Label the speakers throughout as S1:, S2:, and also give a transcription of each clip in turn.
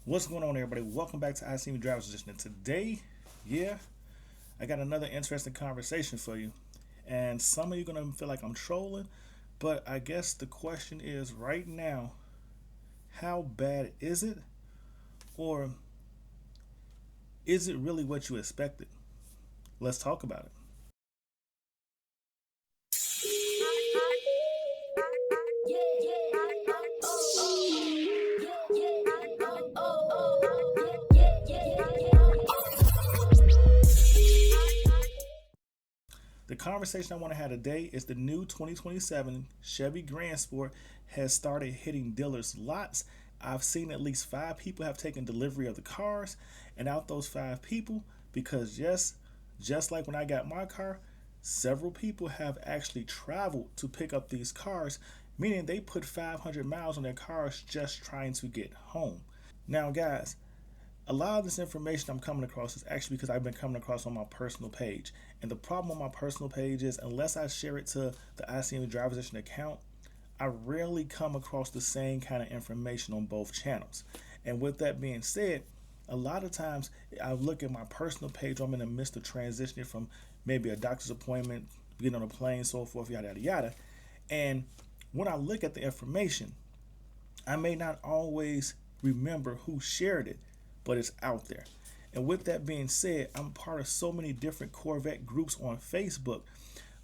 S1: What's going on, everybody? Welcome back to ICNV Driversedition. And today, I got another interesting conversation for you. And some of you are going to feel like I'm trolling, but I guess the question is right now, how bad is it? Or is it really what you expected? Let's talk about it. The conversation I want to have today is the new 2027 Chevy Grand Sport has started hitting dealers' lots. I've seen at least 5 people have taken delivery of the cars, and out those 5 people, because just like when I got my car, several people have actually traveled to pick up these cars, meaning they put 500 miles on their cars just trying to get home. Now, guys, a lot of this information I'm coming across is actually because I've been coming across on my personal page. And the problem on my personal page is unless I share it to the ICNV Driversedition account, I rarely come across the same kind of information on both channels. And with that being said, a lot of times I look at my personal page, I'm in the midst of transitioning from maybe a doctor's appointment, getting on a plane, so forth, yada, yada, yada. And when I look at the information, I may not always remember who shared it, but it's out there. And with that being said, I'm part of so many different Corvette groups on Facebook,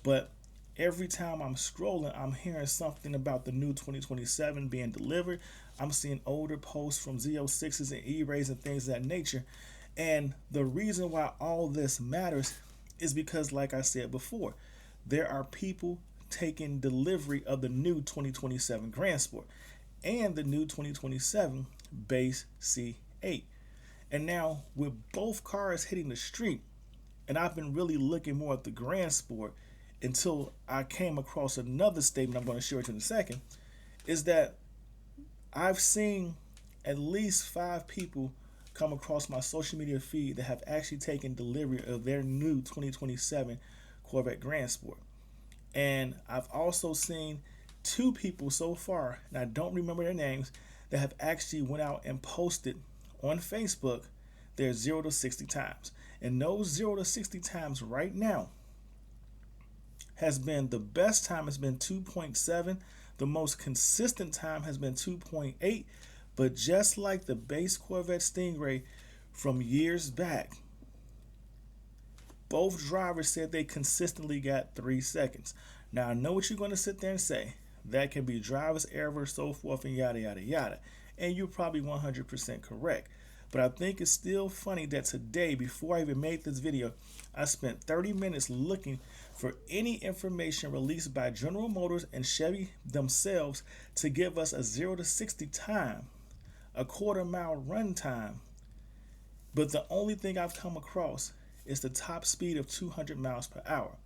S1: but every time I'm scrolling, I'm hearing something about the new 2027 being delivered. I'm seeing older posts from Z06s and E-Rays and things of that nature. And the reason why all this matters is because, like I said before, there are people taking delivery of the new 2027 Grand Sport and the new 2027 base C8. And now with both cars hitting the street, and I've been really looking more at the Grand Sport until I came across another statement I'm going to share with you in a second, is that I've seen at least 5 people come across my social media feed that have actually taken delivery of their new 2027 Corvette Grand Sport. And I've also seen 2 people so far, and I don't remember their names, that have actually went out and posted on Facebook their 0 to 60 times. And those 0 to 60 times right now has been, the best time has been 2.7. The most consistent time has been 2.8. But just like the base Corvette Stingray from years back, both drivers said they consistently got 3 seconds. Now, I know what you're going to sit there and say. That can be driver's error, so forth, and yada, yada, yada. And you're probably 100% correct. But I think it's still funny that today, before I even made this video, I spent 30 minutes looking for any information released by General Motors and Chevy themselves to give us a 0 to 60 time, a quarter-mile run time. But the only thing I've come across is the top speed of 200 miles per hour.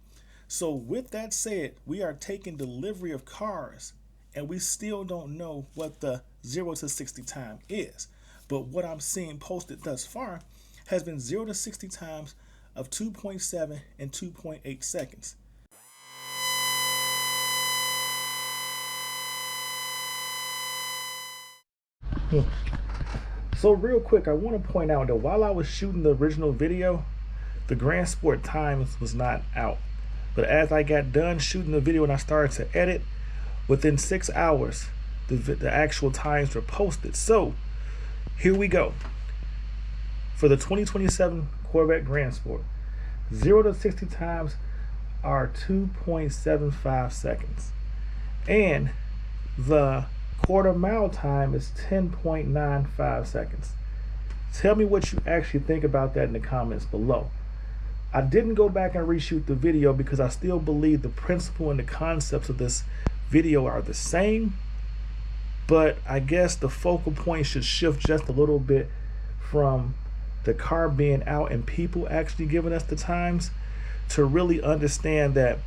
S1: So with that said, we are taking delivery of cars, and we still don't know what the 0 to 60 time is. But what I'm seeing posted thus far has been 0 to 60 times of 2.7 and 2.8 seconds. So real quick, I want to point out that while I was shooting the original video, the Grand Sport times was not out. But as I got done shooting the video and I started to edit, within 6 hours, the actual times were posted. So here we go. For the 2027 Corvette Grand Sport, 0 to 60 times are 2.75 seconds. And the quarter mile time is 10.95 seconds. Tell me what you actually think about that in the comments below. I didn't go back and reshoot the video because I still believe the principle and the concepts of this video are the same, but I guess the focal point should shift just a little bit from the car being out and people actually giving us the times to really understand that,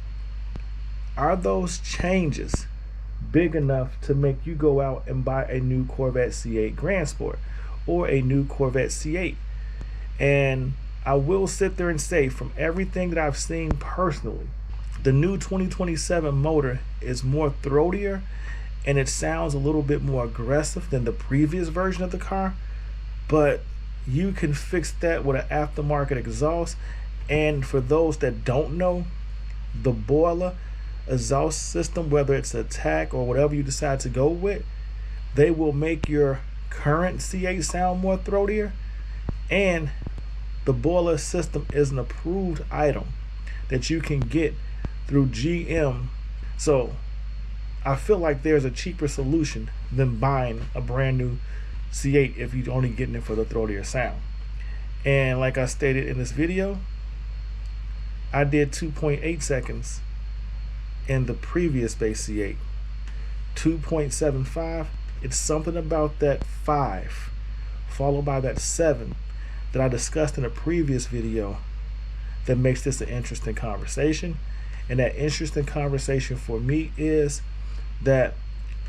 S1: are those changes big enough to make you go out and buy a new Corvette C8 Grand Sport or a new Corvette C8? And I will sit there and say, from everything that I've seen personally, the new 2027 motor is more throatier and it sounds a little bit more aggressive than the previous version of the car. but you can fix that with an aftermarket exhaust. And for those that don't know, the boiler exhaust system, whether it's a TAC or whatever you decide to go with, they will make your current C8 sound more throatier. And the boiler system is an approved item that you can get through GM. So I feel like there's a cheaper solution than buying a brand new C8 if you're only getting it for the throatier sound. And like I stated in this video, I did 2.8 seconds in the previous base C8. 2.75, it's something about that 5 followed by that 7 that I discussed in a previous video that makes this an interesting conversation. And that interesting conversation for me is that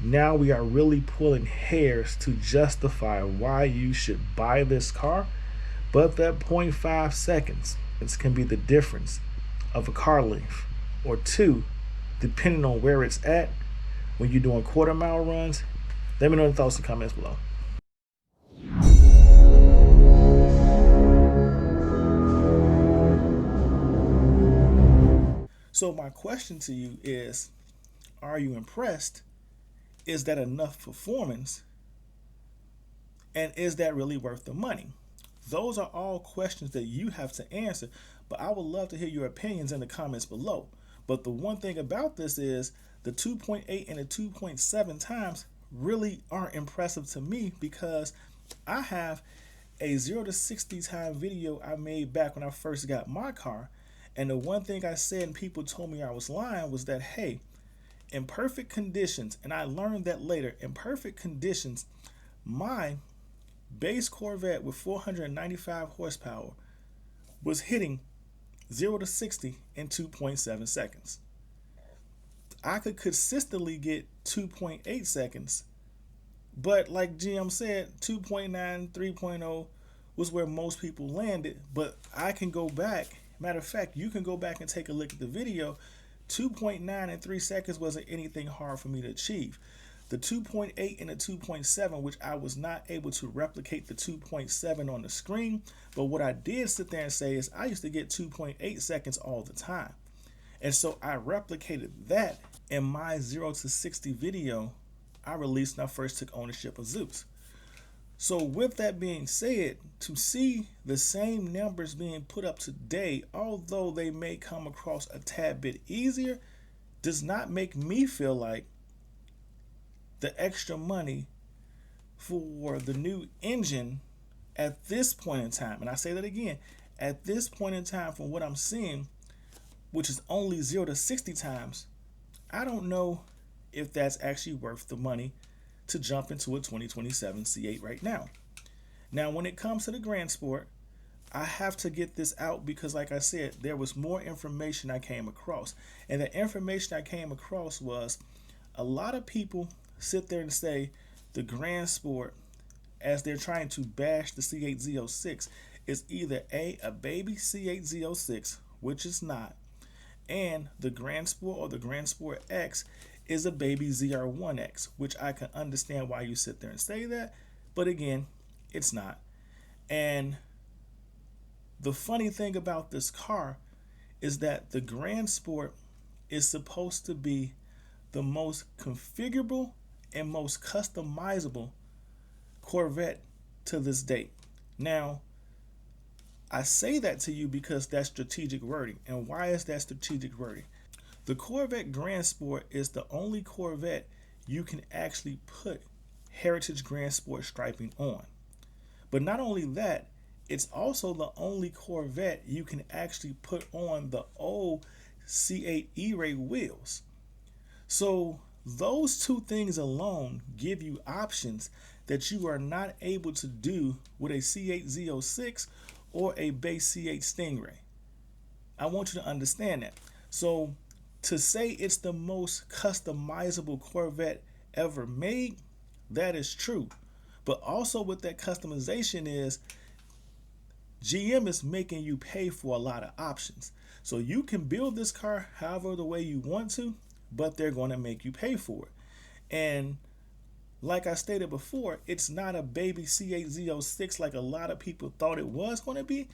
S1: now we are really pulling hairs to justify why you should buy this car, but that 0.5 seconds can be the difference of a car length or two, depending on where it's at when you're doing quarter-mile runs. Let me know your thoughts in the comments below. So my question to you is, are you impressed? Is that enough performance? And is that really worth the money? Those are all questions that you have to answer, but I would love to hear your opinions in the comments below. But the one thing about this is the 2.8 and the 2.7 times really aren't impressive to me, because I have a 0 to 60 time video I made back when I first got my car. And the one thing I said and people told me I was lying was that, hey, in perfect conditions, and I learned that later, in perfect conditions, my base Corvette with 495 horsepower was hitting 0 to 60 in 2.7 seconds. I could consistently get 2.8 seconds, but like GM said, 2.9, 3.0 was where most people landed. But I can go back. Matter of fact, you can go back and take a look at the video. 2.9 in 3 seconds wasn't anything hard for me to achieve. The 2.8 and the 2.7, which I was not able to replicate the 2.7 on the screen, but what I did sit there and say is I used to get 2.8 seconds all the time. And so I replicated that in my 0 to 60 video I released when I first took ownership of Zeus. So with that being said, to see the same numbers being put up today, although they may come across a tad bit easier, does not make me feel like the extra money for the new engine at this point in time. And I say that again, at this point in time, from what I'm seeing, which is only 0 to 60 times, I don't know if that's actually worth the money to jump into a 2027 C8 right now. Now, when it comes to the Grand Sport, I have to get this out because, like I said, there was more information I came across. And the information I came across was a lot of people sit there and say the Grand Sport, as they're trying to bash the C8 Z06, is either a baby C8 Z06, which is not, and the Grand Sport or the Grand Sport X is a baby ZR1X, which I can understand why you sit there and say that, but again, it's not. And the funny thing about this car is that the Grand Sport is supposed to be the most configurable and most customizable Corvette to this date. Now, I say that to you because that's strategic wording. And why is that strategic wording? The Corvette Grand Sport is the only Corvette you can actually put Heritage Grand Sport striping on. But not only that, it's also the only Corvette you can actually put on the old C8 E-Ray wheels. So those two things alone give you options that you are not able to do with a C8 Z06 or a base C8 Stingray. I want you to understand that. So to say it's the most customizable Corvette ever made, that is true. But also with that customization is GM is making you pay for a lot of options. So you can build this car however the way you want to, but they're going to make you pay for it. And Like I stated before, it's not a baby C8Z06 like a lot of people thought it was going to be,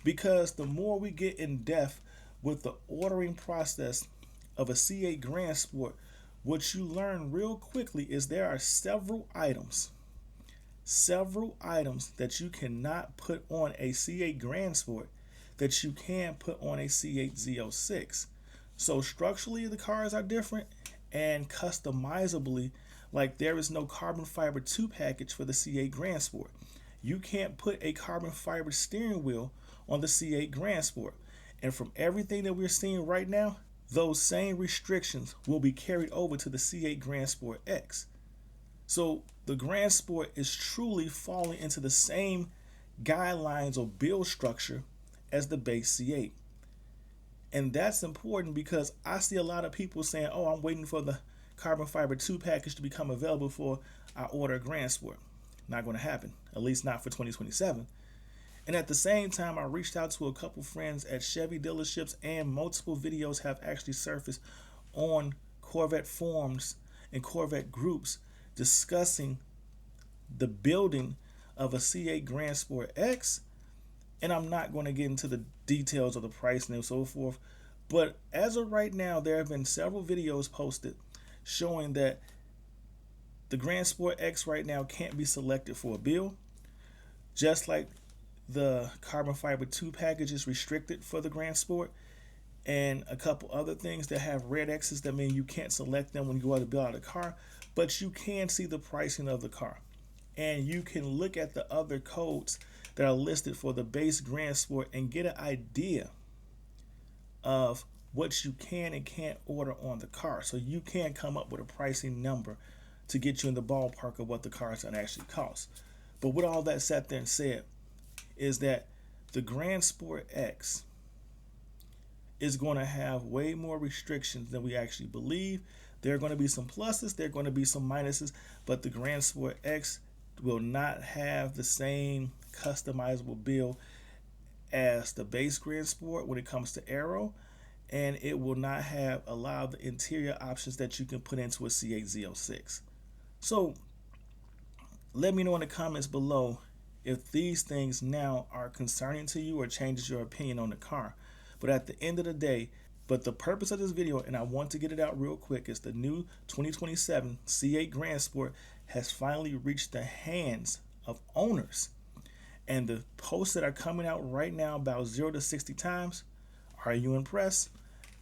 S1: because the more we get in depth with the ordering process of a C8 Grand Sport, what you learn real quickly is there are several items that you cannot put on a C8 Grand Sport that you can put on a C8Z06. So structurally the cars are different, and customizably, like there is no carbon fiber 2 package for the C8 Grand Sport. You can't put a carbon fiber steering wheel on the C8 Grand Sport. And from everything that we're seeing right now, those same restrictions will be carried over to the C8 Grand Sport X. So the Grand Sport is truly falling into the same guidelines or build structure as the base C8. And that's important because I see a lot of people saying, oh, I'm waiting for the carbon fiber 2 package to become available before I order a Grand Sport. Not going to happen, at least not for 2027. And at the same time, I reached out to a couple friends at Chevy dealerships, and multiple videos have actually surfaced on Corvette forums and Corvette groups discussing the building of a C8 Grand Sport X. And I'm not going to get into the details of the pricing and so forth, but as of right now, there have been several videos posted showing that the Grand Sport X right now can't be selected for a build, just like the carbon fiber 2 package is restricted for the Grand Sport, and a couple other things that have red X's that mean you can't select them when you go out to build out a car, but you can see the pricing of the car, and you can look at the other codes that are listed for the base Grand Sport and get an idea of what you can and can't order on the car, so you can come up with a pricing number to get you in the ballpark of what the car is going to actually cost. But with all that sat there and said, is that the Grand Sport X is going to have way more restrictions than we actually believe. There are going to be some pluses, there are going to be some minuses, but the Grand Sport X will not have the same customizable build as the base Grand Sport when it comes to aero, and it will not have a lot of the interior options that you can put into a C8Z06. So let me know in the comments below if these things now are concerning to you or changes your opinion on the car. But at the end of the day, but the purpose of this video, and I want to get it out real quick, is the new 2027 C8 Grand Sport has finally reached the hands of owners. And the posts that are coming out right now about 0 to 60 times, are you impressed?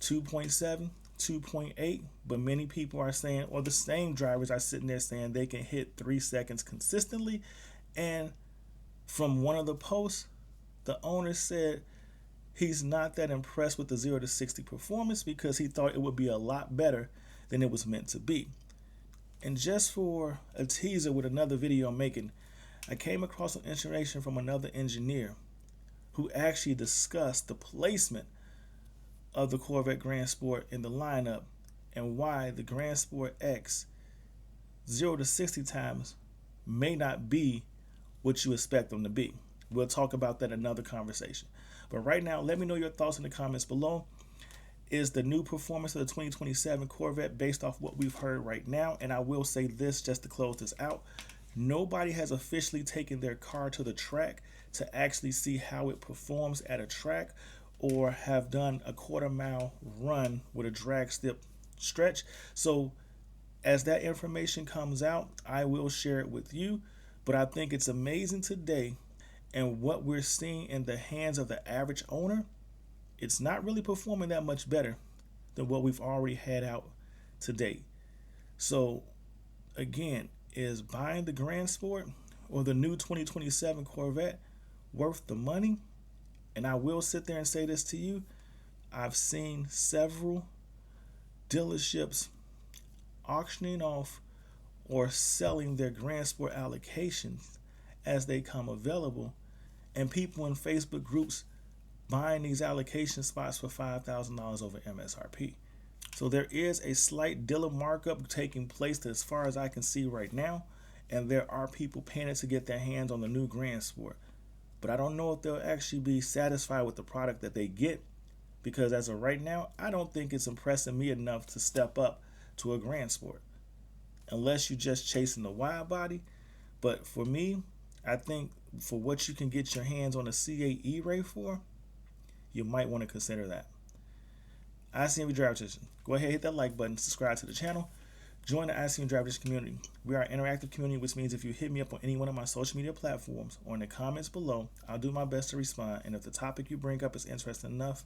S1: 2.7, 2.8, but many people are saying, or the same drivers are sitting there saying they can hit 3 seconds consistently. And from one of the posts, the owner said he's not that impressed with the 0 to 60 performance because he thought it would be a lot better than it was meant to be. And just for a teaser with another video I'm making, I came across some information from another engineer who actually discussed the placement of the Corvette Grand Sport in the lineup and why the Grand Sport X 0 to 60 times may not be what you expect them to be. We'll talk about that in another conversation. But right now, let me know your thoughts in the comments below. Is the new performance of the 2027 Corvette based off what we've heard right now? And I will say this just to close this out. Nobody has officially taken their car to the track to actually see how it performs at a track or have done a quarter-mile run with a drag strip stretch. So as that information comes out, I will share it with you. But I think it's amazing today, and what we're seeing in the hands of the average owner, it's not really performing that much better than what we've already had out to date. So again, is buying the Grand Sport or the new 2027 Corvette worth the money? And I will sit there and say this to you. I've seen several dealerships auctioning off or selling their Grand Sport allocations as they come available, and people in Facebook groups buying these allocation spots for $5,000 over MSRP. So there is a slight dealer markup taking place as far as I can see right now, and there are people paying to get their hands on the new Grand Sport. But I don't know if they'll actually be satisfied with the product that they get, because as of right now, I don't think it's impressing me enough to step up to a Grand Sport. unless you're just chasing the wide body. But for me, I think for what you can get your hands on a C8 E-Ray for, you might want to consider that. ICNV Driver Edition. Go ahead, hit that like button, subscribe to the channel, join the ICNV Driver Edition community. We are an interactive community, which means if you hit me up on any one of my social media platforms or in the comments below, I'll do my best to respond. And if the topic you bring up is interesting enough,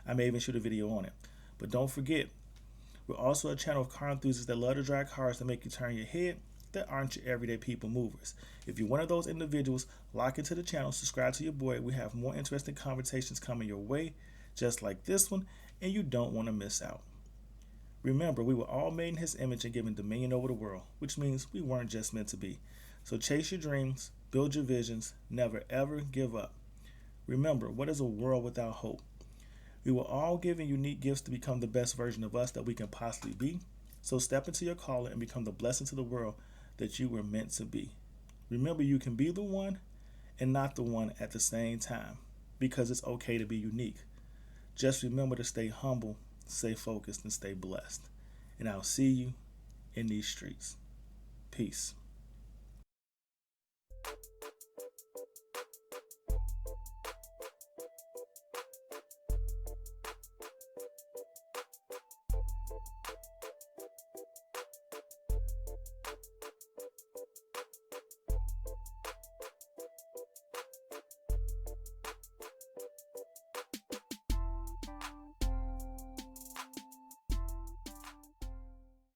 S1: I may even shoot a video on it. But don't forget, we're also a channel of car enthusiasts that love to drive cars that make you turn your head, that aren't your everyday people movers. If you're one of those individuals, lock into the channel, subscribe to your boy. We have more interesting conversations coming your way, just like this one, and you don't want to miss out. Remember, we were all made in his image and given dominion over the world, which means we weren't just meant to be. So chase your dreams, build your visions, never ever give up. Remember, what is a world without hope? We were all given unique gifts to become the best version of us that we can possibly be. So step into your calling and become the blessing to the world that you were meant to be. Remember, you can be the one and not the one at the same time, because it's okay to be unique. Just remember to stay humble, stay focused, and stay blessed. And I'll see you in these streets. Peace.